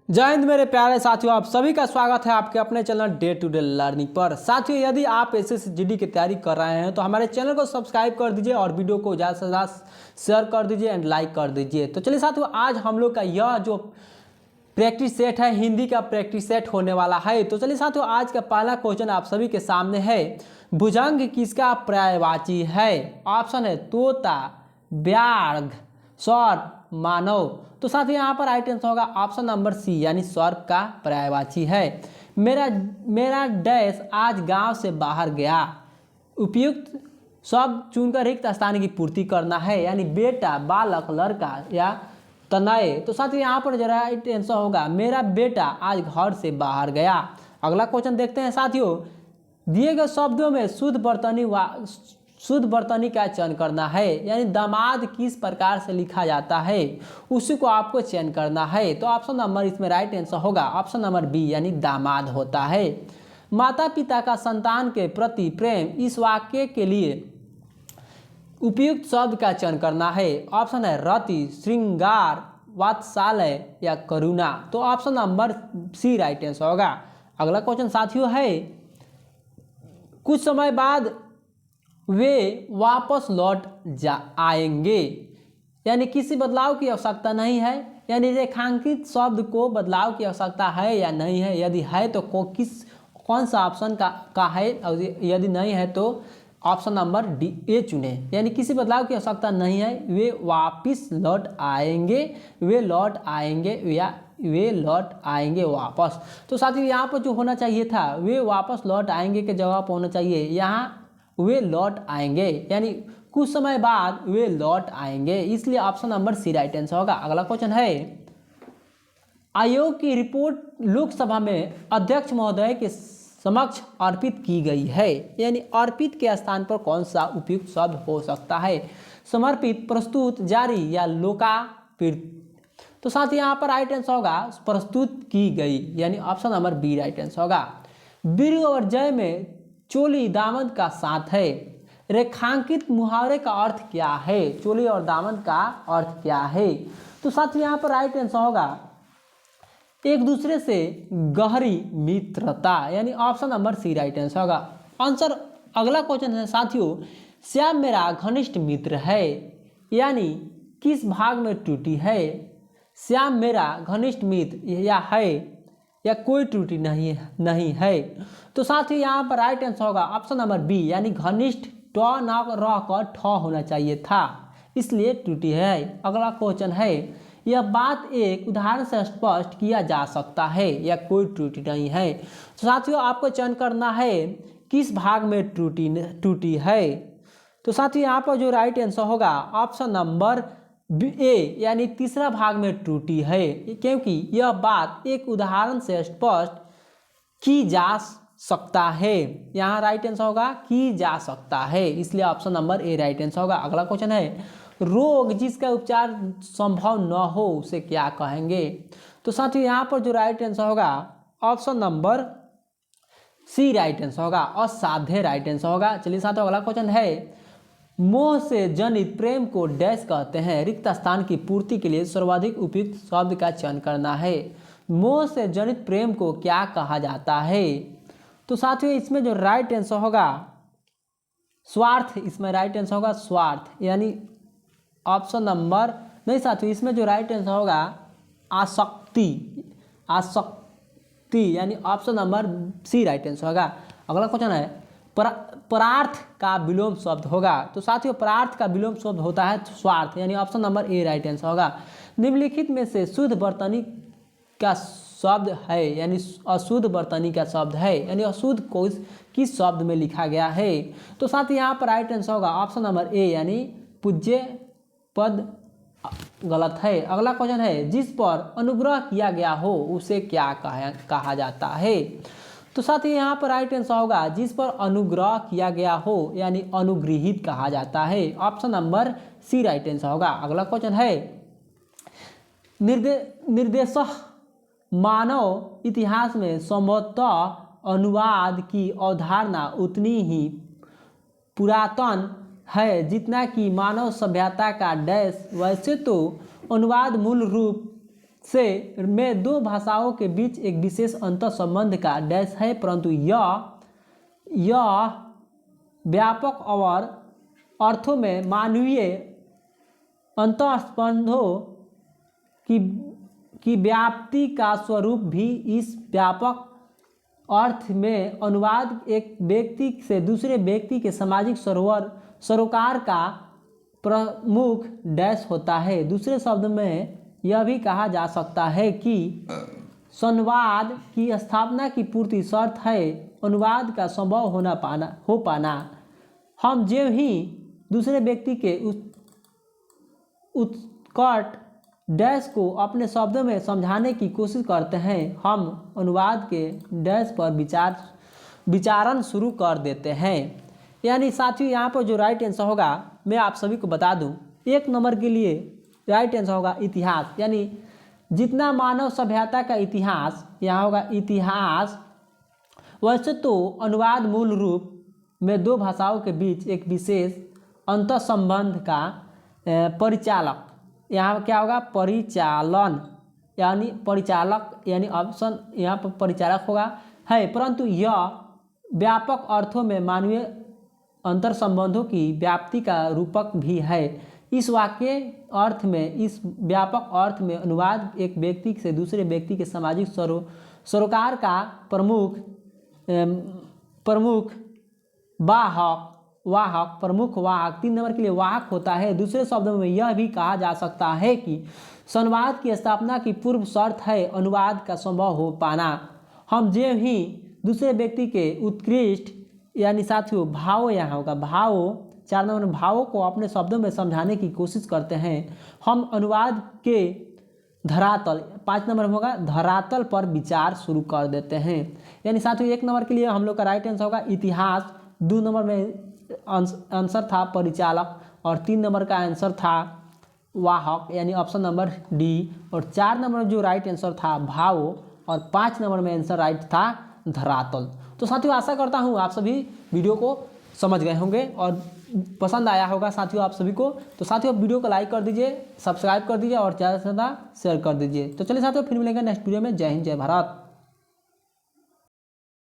जय हिंद मेरे प्यारे साथियों, आप सभी का स्वागत है आपके अपने channel day to day learning पर। साथियों, यदि आप एसएससी जीडी की तैयारी कर रहे हैं तो हमारे चैनल को सब्सक्राइब कर दीजिए और वीडियो को ज़्यादा से ज़्यादा शेयर कर दीजिए एंड लाइक कर दीजिए। तो चलिए साथियों, आज हम लोग का यह जो प्रैक्टिस सेट है, हिंदी का प्रैक्टिस सेट होने वाला है। तो चलिए साथियों, आज का पहला क्वेश्चन आप सभी के सामने है, भुजंग किसका पर्यायवाची है? ऑप्शन है तोता, व्याघ्र, सर्प, मानव। तो साथियों यहाँ पर राइट आंसर होगा ऑप्शन नंबर सी, यानी सर्प का पर्यायवाची है। मेरा मेरा डैश आज गांव से बाहर गया। उपयुक्त शब्द चुनकर रिक्त स्थान की पूर्ति करना है, यानी बेटा, बालक, लड़का या तनय। तो साथियों यहाँ पर जो राइट आंसर होगा, मेरा बेटा आज घर से बाहर गया। अगला क्वेश्चन देखते हैं साथियों, दिए गए शब्दों में शुद्ध वर्तनी का चयन करना है, यानी दामाद किस प्रकार से लिखा जाता है उसी को आपको चयन करना है। तो ऑप्शन नंबर इसमें राइट आंसर होगा ऑप्शन नंबर बी, यानी दामाद होता है। माता पिता का संतान के प्रति प्रेम, इस वाक्य के लिए उपयुक्त शब्द का चयन करना है। ऑप्शन है रति, श्रृंगार, वात्सल्य या करुणा। तो option number C right answer होगा। अगला क्वेश्चन साथियों है, कुछ समय बाद वे वापस लौट आएंगे, यानी किसी बदलाव की आवश्यकता नहीं है, यानी रेखांकित शब्द को बदलाव की आवश्यकता है या नहीं है। यदि है तो कौन सा ऑप्शन का है, और यदि नहीं है तो ऑप्शन नंबर डी ए चुने, यानी किसी बदलाव की आवश्यकता नहीं है। वे वापस लौट आएंगे, वे लौट आएंगे या वे लौट आएंगे वापस। तो साथियों यहाँ पर जो होना चाहिए था, वे वापस लौट आएंगे के जगह पर होना चाहिए यहाँ वे लौट आएंगे, यानी कुछ समय बाद वे लौट आएंगे, इसलिए option number C right answer होगा। अगला क्वेश्चन है, आयोग की रिपोर्ट लोकसभा में अध्यक्ष महोदय के समक्ष अर्पित की गई है, यानी अर्पित के स्थान पर कौन सा उपयुक्त शब्द हो सकता है? समर्पित, प्रस्तुत, जारी या लोकार्पित। तो साथ ही यहाँ पर राइट आंसर होगा प्रस्तुत की गई, यानी option number B right answer होगा। वीर और जय में चोली दामद का साथ है, रेखांकित मुहावरे का अर्थ क्या है? चोली और दामद का अर्थ क्या है? तो साथियों यहाँ पर राइट आंसर होगा एक दूसरे से गहरी मित्रता, यानी option number C right answer होगा। आंसर अगला क्वेश्चन है साथियों, श्याम मेरा घनिष्ठ मित्र है, यानी किस भाग में त्रुटि है? श्याम मेरा घनिष्ठ मित्र या है या कोई त्रुटि नहीं है। तो साथियों यहाँ पर राइट आंसर होगा ऑप्शन नंबर बी, यानी घनिष्ठ ट ना रह कर ठ होना चाहिए था, इसलिए त्रुटि है। अगला क्वेश्चन है, यह बात एक उदाहरण से स्पष्ट किया जा सकता है या कोई त्रुटि नहीं है। तो साथियों आपको चयन करना है किस भाग में त्रुटि है। तो साथियों यहाँ पर जो राइट आंसर होगा ऑप्शन नंबर ए, यानी तीसरा भाग में त्रुटि है, क्योंकि यह बात एक उदाहरण से स्पष्ट की जा सकता है। यहाँ राइट आंसर होगा की जा सकता है, इसलिए option number A right answer होगा। अगला क्वेश्चन है, रोग जिसका उपचार संभव न हो उसे क्या कहेंगे? तो साथियों यहाँ पर जो राइट आंसर होगा option number C right answer होगा, असाध्य राइट आंसर होगा। चलिए साथियों अगला क्वेश्चन है, मोह से जनित प्रेम को डैश कहते हैं, रिक्त स्थान की पूर्ति के लिए सर्वाधिक उपयुक्त शब्द का चयन करना है। मोह से जनित प्रेम को क्या कहा जाता है? तो साथियों इसमें जो राइट आंसर होगा स्वार्थ, इसमें राइट आंसर होगा स्वार्थ, यानी ऑप्शन नंबर नहीं साथियों, इसमें जो राइट आंसर होगा आसक्ति, यानी option number C right answer होगा। अगला क्वेश्चन है, परार्थ का विलोम शब्द होगा। तो साथियों परार्थ का विलोम शब्द होता है स्वार्थ, यानी option number A right answer होगा। निम्नलिखित में से शुद्ध वर्तनी का शब्द है, यानी अशुद्ध वर्तनी का शब्द है, यानी अशुद्ध को किस शब्द में लिखा गया है? तो साथ ही यहाँ पर राइट आंसर होगा ऑप्शन नंबर ए, यानी पूज्य पद गलत है। अगला क्वेश्चन है, जिस पर अनुग्रह किया गया हो उसे क्या कहा जाता है? तो साथ ही यहाँ पर राइट आंसर होगा जिस पर अनुग्रह किया गया हो, यानी अनुगृहित कहा जाता है, option number C right answer होगा। अगला क्वेश्चन है, निर्देशक मानव इतिहास में संभवतः अनुवाद की अवधारणा उतनी ही पुरातन है जितना कि मानव सभ्यता का डैश। वैसे तो अनुवाद मूल रूप से में दो भाषाओं के बीच एक विशेष अंतर संबंध का डैश है, परंतु यह व्यापक और अर्थों में मानवीय अंतःसंबंधों की व्याप्ति का स्वरूप भी इस व्यापक अर्थ में अनुवाद एक व्यक्ति से दूसरे व्यक्ति के सामाजिक सरोकार का प्रमुख डैश होता है। दूसरे शब्द में यह भी कहा जा सकता है कि संवाद की स्थापना की पूर्ति शर्त है अनुवाद का संभव हो पाना। हम जो ही दूसरे व्यक्ति के उत्कट डैश को अपने शब्दों में समझाने की कोशिश करते हैं, हम अनुवाद के डैश पर विचारण शुरू कर देते हैं। यानी साथियों यहाँ पर जो राइट आंसर होगा मैं आप सभी को बता दूं, 1 नंबर के लिए राइट आंसर होगा इतिहास। यानी जितना मानव सभ्यता का इतिहास यहाँ होगा इतिहास। वैसे तो अनुवाद मूल रूप में दो भाषाओं के बीच एक विशेष अंतःसंबंध का परिचालक, यहाँ क्या होगा परिचालन, यानी परिचालक यानी ऑप्शन यहाँ पर परिचालक होगा है, परंतु यह व्यापक अर्थों में मानवीय अंतर संबंधों की व्याप्ति का रूपक भी है। इस वाक्य अर्थ में, इस व्यापक अर्थ में अनुवाद एक व्यक्ति से दूसरे व्यक्ति के सामाजिक सरोकार का प्रमुख वाहक 3 नंबर के लिए वाहक होता है। दूसरे शब्दों में यह भी कहा जा सकता है कि संवाद की स्थापना की पूर्व शर्त है अनुवाद का संभव हो पाना। हम जो ही दूसरे व्यक्ति के उत्कृष्ट यानी साथियों भाव यहाँ होगा भाव 4 नंबर में भावों को अपने शब्दों में समझाने की कोशिश करते हैं, हम अनुवाद के धरातल 5 नंबर में होगा धरातल पर विचार शुरू कर देते हैं। यानी साथियों 1 नंबर के लिए हम लोग का राइट आंसर होगा इतिहास, 2 नंबर में आंसर था परिचालक और 3 नंबर का आंसर था वाहक यानी ऑप्शन नंबर डी, और 4 नंबर में जो राइट आंसर था भाव और 5 नंबर में आंसर राइट था धरातल। तो साथियों आशा करता हूँ आप सभी वीडियो को समझ गए होंगे और पसंद आया होगा साथियों आप सभी को। तो साथियों वीडियो को लाइक कर दीजिए, सब्सक्राइब कर दीजिए और ज़्यादा से ज़्यादा शेयर कर दीजिए। तो चलिए साथियों फिर मिलेंगे नेक्स्ट वीडियो में। जय हिंद जय भारत।